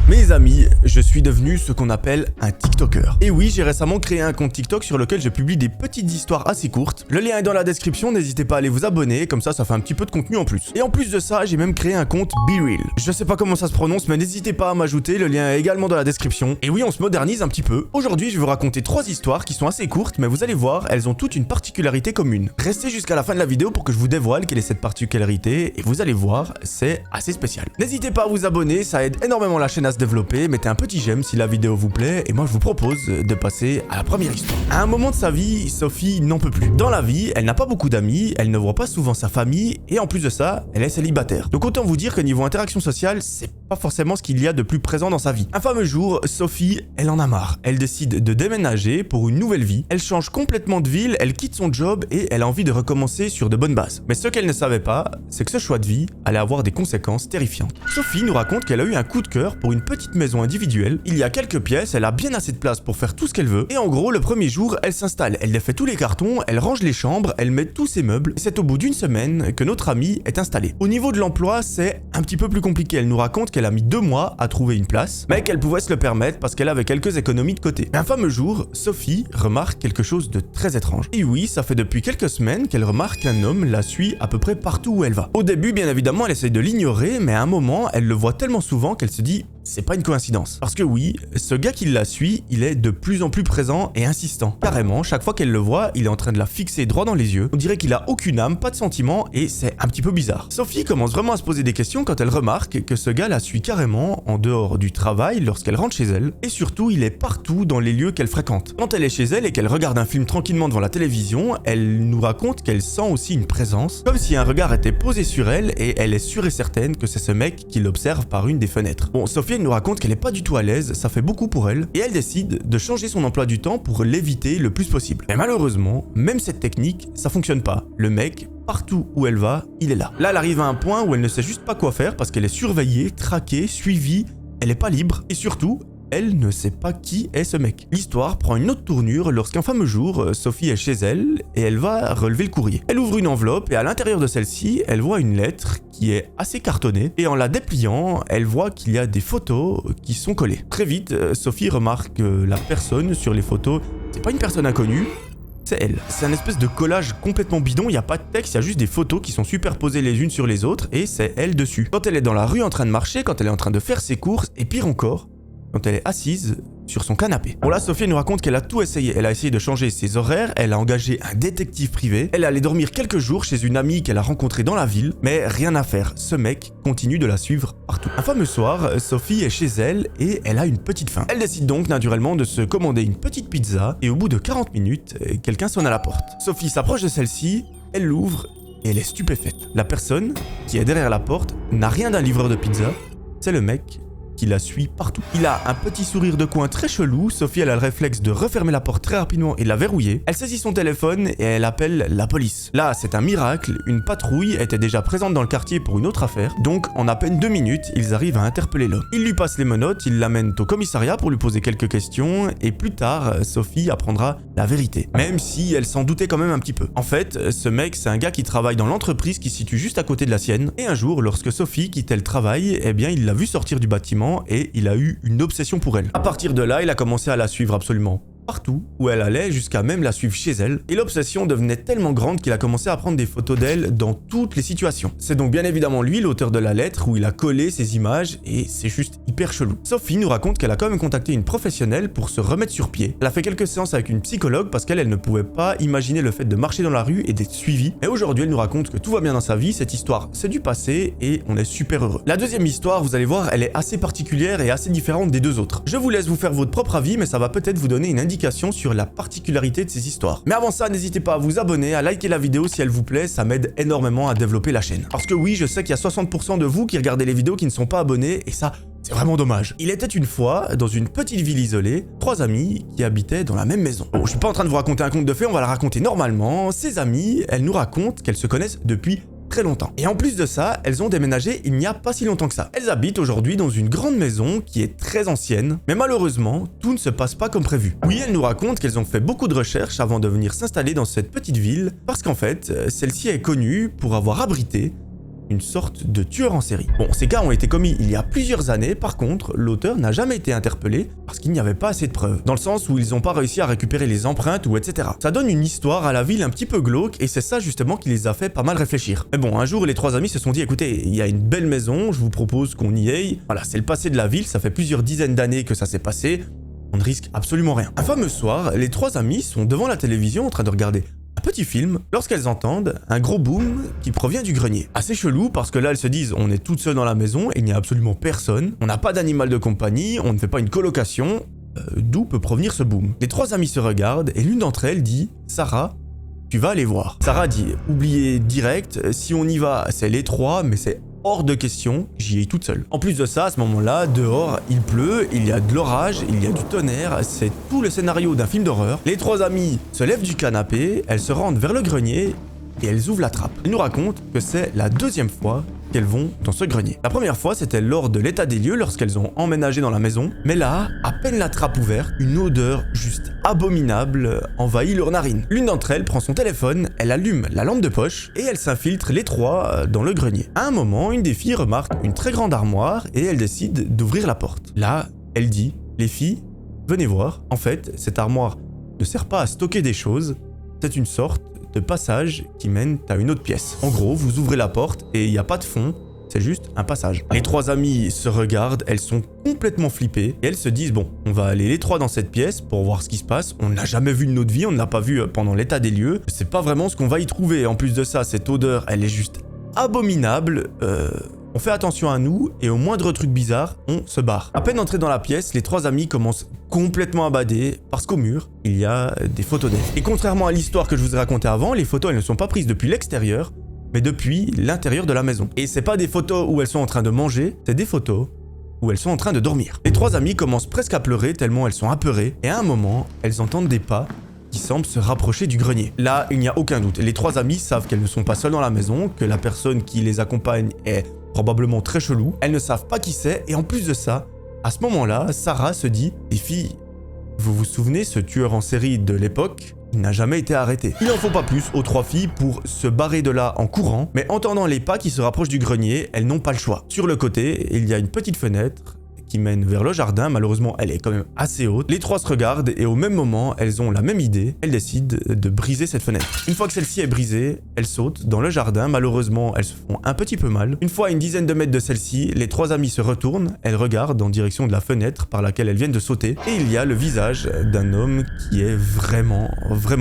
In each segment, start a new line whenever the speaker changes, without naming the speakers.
Mes amis, je suis devenu ce qu'on appelle un TikToker. Et oui, j'ai récemment créé un compte TikTok sur lequel je publie des petites histoires assez courtes. Le lien est dans la description, n'hésitez pas à aller vous abonner, comme ça fait un petit peu de contenu en plus. Et en plus de ça, j'ai même créé un compte BeReal. Je sais pas comment ça se prononce, mais n'hésitez pas à m'ajouter, le lien est également dans la description. Et oui, on se modernise un petit peu. Aujourd'hui, je vais vous raconter 3 histoires qui sont assez courtes, mais vous allez voir, elles ont toutes une particularité commune. Restez jusqu'à la fin de la vidéo pour que je vous dévoile quelle est cette particularité, et vous allez voir, c'est assez spécial. N'hésitez pas à vous abonner, ça aide énormément la chaîne à se développer, mettez un petit j'aime si la vidéo vous plaît, et moi je vous propose de passer à la première histoire. À un moment de sa vie, Sophie n'en peut plus. Dans la vie, elle n'a pas beaucoup d'amis, elle ne voit pas souvent sa famille, et en plus de ça, elle est célibataire. Donc autant vous dire que niveau interaction sociale, c'est pas forcément ce qu'il y a de plus présent dans sa vie. Un fameux jour, Sophie, elle en a marre. Elle décide de déménager pour une nouvelle vie. Elle change complètement de ville, elle quitte son job et elle a envie de recommencer sur de bonnes bases. Mais ce qu'elle ne savait pas, c'est que ce choix de vie allait avoir des conséquences terrifiantes. Sophie nous raconte qu'elle a eu un coup de cœur pour une petite maison individuelle. Il y a quelques pièces, elle a bien assez de place pour faire tout ce qu'elle veut. Et en gros, le premier jour, elle s'installe, elle défait tous les cartons, elle range les chambres, elle met tous ses meubles. Et c'est au bout d'une semaine que notre amie est installée. Au niveau de l'emploi, c'est un petit peu plus compliqué. Elle nous raconte qu'elle a mis 2 mois à trouver une place, mais qu'elle pouvait se le permettre parce qu'elle avait quelques économies de côté. Un fameux jour, Sophie remarque quelque chose de très étrange. Et oui, ça fait depuis quelques semaines qu'elle remarque qu'un homme la suit à peu près partout où elle va. Au début, bien évidemment, elle essaye de l'ignorer, mais à un moment, elle le voit tellement souvent qu'elle se dit c'est pas une coïncidence. Parce que oui, ce gars qui la suit, il est de plus en plus présent et insistant. Carrément, chaque fois qu'elle le voit, il est en train de la fixer droit dans les yeux. On dirait qu'il a aucune âme, pas de sentiments et c'est un petit peu bizarre. Sophie commence vraiment à se poser des questions quand elle remarque que ce gars la suit carrément en dehors du travail lorsqu'elle rentre chez elle. Et surtout, il est partout dans les lieux qu'elle fréquente. Quand elle est chez elle et qu'elle regarde un film tranquillement devant la télévision, elle nous raconte qu'elle sent aussi une présence, comme si un regard était posé sur elle et elle est sûre et certaine que c'est ce mec qui l'observe par une des fenêtres. Bon, Sophie elle nous raconte qu'elle est pas du tout à l'aise, ça fait beaucoup pour elle, et elle décide de changer son emploi du temps pour l'éviter le plus possible. Mais malheureusement, même cette technique, ça fonctionne pas. Le mec, partout où elle va, il est là. Là, elle arrive à un point où elle ne sait juste pas quoi faire parce qu'elle est surveillée, traquée, suivie, elle est pas libre, et surtout, elle ne sait pas qui est ce mec. L'histoire prend une autre tournure lorsqu'un fameux jour, Sophie est chez elle et elle va relever le courrier. Elle ouvre une enveloppe et à l'intérieur de celle-ci, elle voit une lettre qui est assez cartonnée et en la dépliant, elle voit qu'il y a des photos qui sont collées. Très vite, Sophie remarque que la personne sur les photos, c'est pas une personne inconnue, c'est elle. C'est un espèce de collage complètement bidon, il n'y a pas de texte, il y a juste des photos qui sont superposées les unes sur les autres et c'est elle dessus. Quand elle est dans la rue en train de marcher, quand elle est en train de faire ses courses et pire encore, quand elle est assise sur son canapé. Bon là, Sophie nous raconte qu'elle a tout essayé. Elle a essayé de changer ses horaires, elle a engagé un détective privé, elle est allée dormir quelques jours chez une amie qu'elle a rencontrée dans la ville, mais rien à faire. Ce mec continue de la suivre partout. Un fameux soir, Sophie est chez elle et elle a une petite faim. Elle décide donc naturellement de se commander une petite pizza et au bout de 40 minutes, quelqu'un sonne à la porte. Sophie s'approche de celle-ci, elle l'ouvre et elle est stupéfaite. La personne qui est derrière la porte n'a rien d'un livreur de pizza, c'est le mec qui la suit partout. Il a un petit sourire de coin très chelou. Sophie elle a le réflexe de refermer la porte très rapidement et de la verrouiller. Elle saisit son téléphone et elle appelle la police. Là, c'est un miracle, une patrouille était déjà présente dans le quartier pour une autre affaire, donc en à peine 2 minutes, ils arrivent à interpeller l'homme. Ils lui passent les menottes, ils l'amènent au commissariat pour lui poser quelques questions et plus tard, Sophie apprendra la vérité, même si elle s'en doutait quand même un petit peu. En fait, ce mec, c'est un gars qui travaille dans l'entreprise qui se situe juste à côté de la sienne et un jour, lorsque Sophie quittait le travail, eh bien, il l'a vu sortir du bâtiment et il a eu une obsession pour elle. À partir de là, il a commencé à la suivre absolument partout où elle allait, jusqu'à même la suivre chez elle, et l'obsession devenait tellement grande qu'il a commencé à prendre des photos d'elle dans toutes les situations. C'est donc bien évidemment lui l'auteur de la lettre où il a collé ses images et c'est juste hyper chelou. Sophie nous raconte qu'elle a quand même contacté une professionnelle pour se remettre sur pied. Elle a fait quelques séances avec une psychologue parce qu'elle ne pouvait pas imaginer le fait de marcher dans la rue et d'être suivie. Et aujourd'hui elle nous raconte que tout va bien dans sa vie, cette histoire c'est du passé et on est super heureux. La deuxième histoire, vous allez voir, elle est assez particulière et assez différente des deux autres. Je vous laisse vous faire votre propre avis, mais ça va peut-être vous donner une indication sur la particularité de ces histoires. Mais avant ça, n'hésitez pas à vous abonner, à liker la vidéo si elle vous plaît, ça m'aide énormément à développer la chaîne. Parce que oui, je sais qu'il y a 60% de vous qui regardez les vidéos qui ne sont pas abonnés, et ça, c'est vraiment dommage. Il était une fois, dans une petite ville isolée, 3 amis qui habitaient dans la même maison. Bon, je suis pas en train de vous raconter un conte de fées, on va la raconter normalement. Ces amies, elles nous racontent qu'elles se connaissent depuis très longtemps. Et en plus de ça, elles ont déménagé il n'y a pas si longtemps que ça. Elles habitent aujourd'hui dans une grande maison qui est très ancienne, mais malheureusement, tout ne se passe pas comme prévu. Oui, elles nous racontent qu'elles ont fait beaucoup de recherches avant de venir s'installer dans cette petite ville, parce qu'en fait, celle-ci est connue pour avoir abrité une sorte de tueur en série. Bon, ces cas ont été commis il y a plusieurs années, par contre, l'auteur n'a jamais été interpellé parce qu'il n'y avait pas assez de preuves, dans le sens où ils n'ont pas réussi à récupérer les empreintes ou etc. Ça donne une histoire à la ville un petit peu glauque et c'est ça justement qui les a fait pas mal réfléchir. Mais bon, un jour les trois amis se sont dit, écoutez, il y a une belle maison, je vous propose qu'on y aille. Voilà, c'est le passé de la ville, ça fait plusieurs dizaines d'années que ça s'est passé, on ne risque absolument rien. Un fameux soir, les trois amis sont devant la télévision en train de regarder un petit film lorsqu'elles entendent un gros boom qui provient du grenier. Assez chelou parce que là elles se disent on est toutes seules dans la maison et il n'y a absolument personne, on n'a pas d'animal de compagnie, on ne fait pas une colocation, d'où peut provenir ce boom? Les trois amies se regardent et l'une d'entre elles dit Sarah, tu vas aller voir. Sarah dit oubliez direct, si on y va c'est les trois mais c'est hors de question, j'y ai toute seule. En plus de ça, à ce moment-là, dehors, il pleut, il y a de l'orage, il y a du tonnerre, c'est tout le scénario d'un film d'horreur. Les trois amies se lèvent du canapé, elles se rendent vers le grenier et elles ouvrent la trappe. Elles nous racontent que c'est la deuxième fois qu'elles vont dans ce grenier. La première fois, c'était lors de l'état des lieux lorsqu'elles ont emménagé dans la maison, mais là, à peine la trappe ouverte, une odeur juste abominable envahit leurs narines. L'une d'entre elles prend son téléphone, elle allume la lampe de poche et elle s'infiltre les trois dans le grenier. À un moment, une des filles remarque une très grande armoire et elle décide d'ouvrir la porte. Là, elle dit « Les filles, venez voir. En fait, cette armoire ne sert pas à stocker des choses, c'est une sorte de passage qui mène à une autre pièce. En gros, vous ouvrez la porte et il n'y a pas de fond, c'est juste un passage. » Les trois amies se regardent, elles sont complètement flippées et elles se disent bon, on va aller les trois dans cette pièce pour voir ce qui se passe. On ne l'a jamais vu de notre vie, on ne l'a pas vu pendant l'état des lieux. Je sais pas vraiment ce qu'on va y trouver. En plus de ça, cette odeur, elle est juste abominable. On fait attention à nous et au moindre truc bizarre, on se barre. À peine entrés dans la pièce, les trois amis commencent complètement à bader parce qu'au mur, il y a des photos d'elles. Et contrairement à l'histoire que je vous ai racontée avant, les photos elles ne sont pas prises depuis l'extérieur, mais depuis l'intérieur de la maison. Et c'est pas des photos où elles sont en train de manger, c'est des photos où elles sont en train de dormir. Les trois amies commencent presque à pleurer tellement elles sont apeurées et à un moment, elles entendent des pas qui semblent se rapprocher du grenier. Là, il n'y a aucun doute. Les trois amies savent qu'elles ne sont pas seules dans la maison, que la personne qui les accompagne est probablement très chelou. Elles ne savent pas qui c'est et en plus de ça, à ce moment-là, Sarah se dit « Les filles, vous vous souvenez, ce tueur en série de l'époque, il n'a jamais été arrêté. » Il n'en faut pas plus aux trois filles pour se barrer de là en courant, mais entendant les pas qui se rapprochent du grenier, elles n'ont pas le choix. Sur le côté, il y a une petite fenêtre qui mène vers le jardin. Malheureusement, elle est quand même assez haute. Les trois se regardent et au même moment, elles ont la même idée. Elles décident de briser cette fenêtre. Une fois que celle-ci est brisée, elles sautent dans le jardin. Malheureusement, elles se font un petit peu mal. Une fois à une dizaine de mètres de celle-ci, les trois amies se retournent. Elles regardent en direction de la fenêtre par laquelle elles viennent de sauter. Et il y a le visage d'un homme qui est vraiment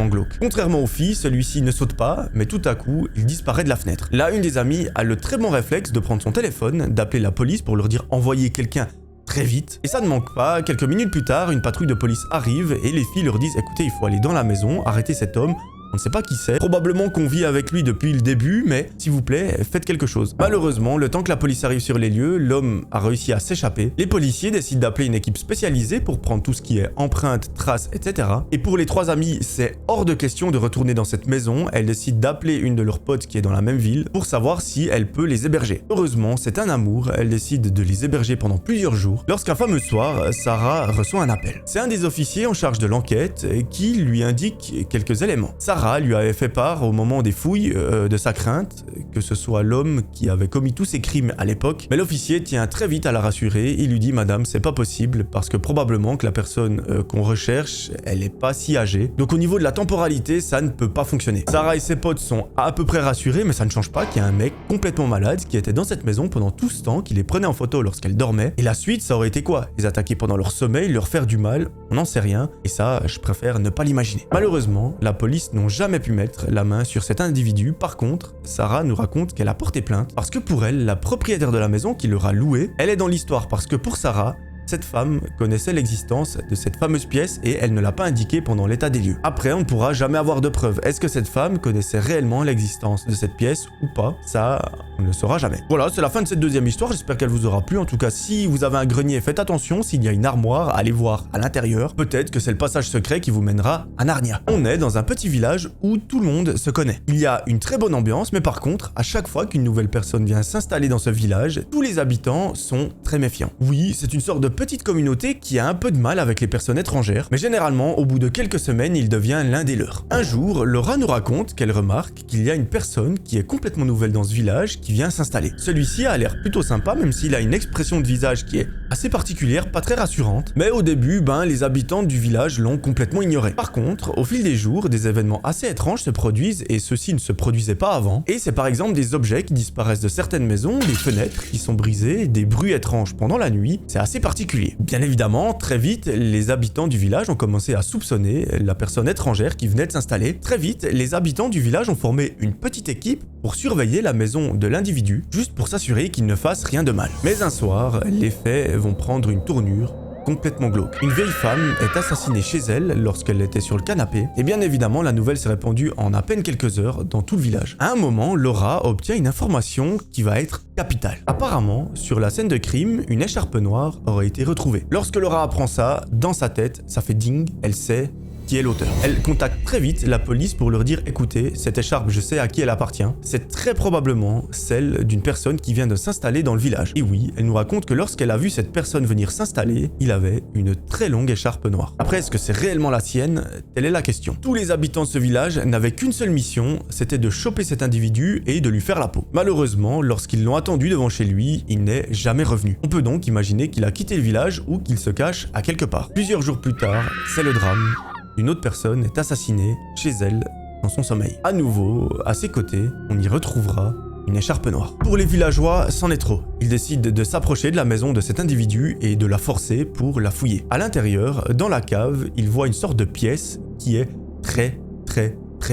glauque. Contrairement aux filles, celui-ci ne saute pas, mais tout à coup, il disparaît de la fenêtre. Là, une des amies a le très bon réflexe de prendre son téléphone, d'appeler la police pour leur dire envoyer quelqu'un très vite. Et ça ne manque pas, quelques minutes plus tard, une patrouille de police arrive et les filles leur disent écoutez, il faut aller dans la maison, arrêter cet homme. On ne sait pas qui c'est. Probablement qu'on vit avec lui depuis le début, mais s'il vous plaît, faites quelque chose. Malheureusement, le temps que la police arrive sur les lieux, l'homme a réussi à s'échapper. Les policiers décident d'appeler une équipe spécialisée pour prendre tout ce qui est empreintes, traces, etc. Et pour les trois amies, c'est hors de question de retourner dans cette maison. Elles décident d'appeler une de leurs potes qui est dans la même ville pour savoir si elle peut les héberger. Heureusement, c'est un amour. Elle décide de les héberger pendant plusieurs jours. Lorsqu'un fameux soir, Sarah reçoit un appel. C'est un des officiers en charge de l'enquête qui lui indique quelques éléments. Sarah lui avait fait part au moment des fouilles de sa crainte que ce soit l'homme qui avait commis tous ces crimes à l'époque, mais l'officier tient très vite à la rassurer. Il lui dit madame, c'est pas possible parce que probablement que la personne qu'on recherche, elle est pas si âgée, donc au niveau de la temporalité, ça ne peut pas fonctionner. Sarah et ses potes sont à peu près rassurés, mais ça ne change pas qu'il y a un mec complètement malade qui était dans cette maison pendant tout ce temps, qui les prenait en photo lorsqu'elle dormait, et la suite ça aurait été quoi? Les attaquer pendant leur sommeil, leur faire du mal, on n'en sait rien, et ça je préfère ne pas l'imaginer. Malheureusement, la police n'ont jamais pu mettre la main sur cet individu. Par contre, Sarah nous raconte qu'elle a porté plainte parce que pour elle, la propriétaire de la maison qui leur a loué, elle est dans l'histoire parce que pour Sarah, cette femme connaissait l'existence de cette fameuse pièce et elle ne l'a pas indiqué pendant l'état des lieux. Après, on ne pourra jamais avoir de preuves. Est-ce que cette femme connaissait réellement l'existence de cette pièce ou pas? Ça, on ne le saura jamais. Voilà, c'est la fin de cette deuxième histoire. J'espère qu'elle vous aura plu. En tout cas, si vous avez un grenier, faites attention. S'il y a une armoire, allez voir à l'intérieur. Peut-être que c'est le passage secret qui vous mènera à Narnia. On est dans un petit village où tout le monde se connaît. Il y a une très bonne ambiance, mais par contre, à chaque fois qu'une nouvelle personne vient s'installer dans ce village, tous les habitants sont très méfiants. Oui, c'est une sorte de petite communauté qui a un peu de mal avec les personnes étrangères, mais généralement, au bout de quelques semaines, il devient l'un des leurs. Un jour, Laura nous raconte qu'elle remarque qu'il y a une personne qui est complètement nouvelle dans ce village qui vient s'installer. Celui-ci a l'air plutôt sympa, même s'il a une expression de visage qui est assez particulière, pas très rassurante, mais au début, les habitants du village l'ont complètement ignoré. Par contre, au fil des jours, des événements assez étranges se produisent et ceux-ci ne se produisaient pas avant. Et c'est par exemple des objets qui disparaissent de certaines maisons, des fenêtres qui sont brisées, des bruits étranges pendant la nuit, c'est assez particulier. Bien évidemment, très vite, les habitants du village ont commencé à soupçonner la personne étrangère qui venait de s'installer. Très vite, les habitants du village ont formé une petite équipe pour surveiller la maison de l'individu, juste pour s'assurer qu'il ne fasse rien de mal. Mais un soir, les faits vont prendre une tournure complètement glauque. Une vieille femme est assassinée chez elle lorsqu'elle était sur le canapé, et bien évidemment la nouvelle s'est répandue en à peine quelques heures dans tout le village. À un moment, Laura obtient une information qui va être capitale. Apparemment, sur la scène de crime, une écharpe noire aurait été retrouvée. Lorsque Laura apprend ça, dans sa tête, ça fait ding, elle sait qui est l'auteur. Elle contacte très vite la police pour leur dire « Écoutez, cette écharpe, je sais à qui elle appartient. C'est très probablement celle d'une personne qui vient de s'installer dans le village. » Et oui, elle nous raconte que lorsqu'elle a vu cette personne venir s'installer, il avait une très longue écharpe noire. Après, est-ce que c'est réellement la sienne? Telle est la question. Tous les habitants de ce village n'avaient qu'une seule mission, c'était de choper cet individu et de lui faire la peau. Malheureusement, lorsqu'ils l'ont attendu devant chez lui, il n'est jamais revenu. On peut donc imaginer qu'il a quitté le village ou qu'il se cache à quelque part. Plusieurs jours plus tard, c'est le drame. Une autre personne est assassinée chez elle dans son sommeil. À nouveau, à ses côtés, on y retrouvera une écharpe noire. Pour les villageois, c'en est trop. Ils décident de s'approcher de la maison de cet individu et de la forcer pour la fouiller. À l'intérieur, dans la cave, ils voient une sorte de pièce qui est très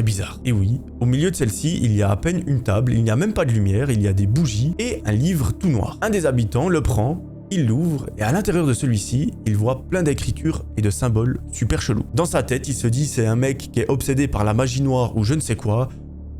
bizarre. Et oui, au milieu de celle-ci, il y a à peine une table, il n'y a même pas de lumière, il y a des bougies et un livre tout noir. Un des habitants le prend, il l'ouvre et à l'intérieur de celui-ci, il voit plein d'écritures et de symboles super chelous. Dans sa tête, il se dit c'est un mec qui est obsédé par la magie noire ou je ne sais quoi.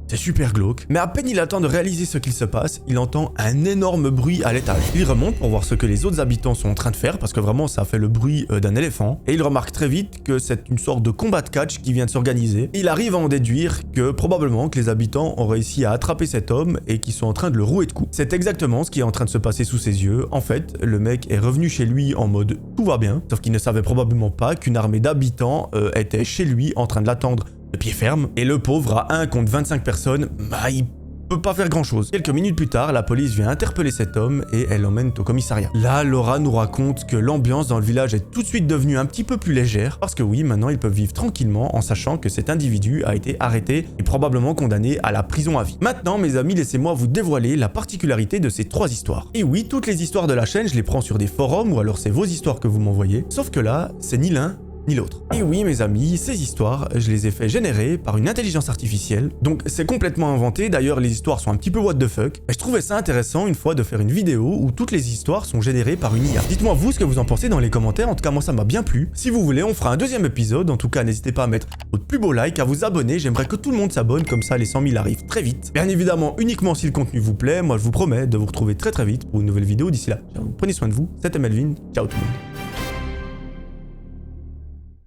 C'est super glauque. Mais à peine il attend de réaliser ce qu'il se passe, il entend un énorme bruit à l'étage. Il remonte pour voir ce que les autres habitants sont en train de faire parce que vraiment ça fait le bruit d'un éléphant. Et il remarque très vite que c'est une sorte de combat de catch qui vient de s'organiser. Il arrive à en déduire que probablement que les habitants ont réussi à attraper cet homme et qu'ils sont en train de le rouer de coups. C'est exactement ce qui est en train de se passer sous ses yeux. En fait, le mec est revenu chez lui en mode tout va bien, sauf qu'il ne savait probablement pas qu'une armée d'habitants était chez lui en train de l'attendre de pied ferme, et le pauvre à 1 contre 25 personnes, il peut pas faire grand chose. Quelques minutes plus tard, la police vient interpeller cet homme et elle l'emmène au commissariat. Là, Laura nous raconte que l'ambiance dans le village est tout de suite devenue un petit peu plus légère, parce que oui, maintenant ils peuvent vivre tranquillement en sachant que cet individu a été arrêté et probablement condamné à la prison à vie. Maintenant, mes amis, laissez-moi vous dévoiler la particularité de ces 3 histoires. Et oui, toutes les histoires de la chaîne, je les prends sur des forums ou alors c'est vos histoires que vous m'envoyez, sauf que là, c'est ni l'un ni l'autre. Et oui mes amis, ces histoires, je les ai fait générer par une intelligence artificielle, donc c'est complètement inventé, d'ailleurs les histoires sont un petit peu what the fuck, mais je trouvais ça intéressant une fois de faire une vidéo où toutes les histoires sont générées par une IA. Dites-moi vous ce que vous en pensez dans les commentaires, en tout cas moi ça m'a bien plu. Si vous voulez, on fera un deuxième épisode, en tout cas n'hésitez pas à mettre votre plus beau like, à vous abonner, j'aimerais que tout le monde s'abonne, comme ça les 100 000 arrivent très vite. Bien évidemment uniquement si le contenu vous plaît, moi je vous promets de vous retrouver très vite pour une nouvelle vidéo, d'ici là, prenez soin de vous, c'était Melvin, ciao tout le monde.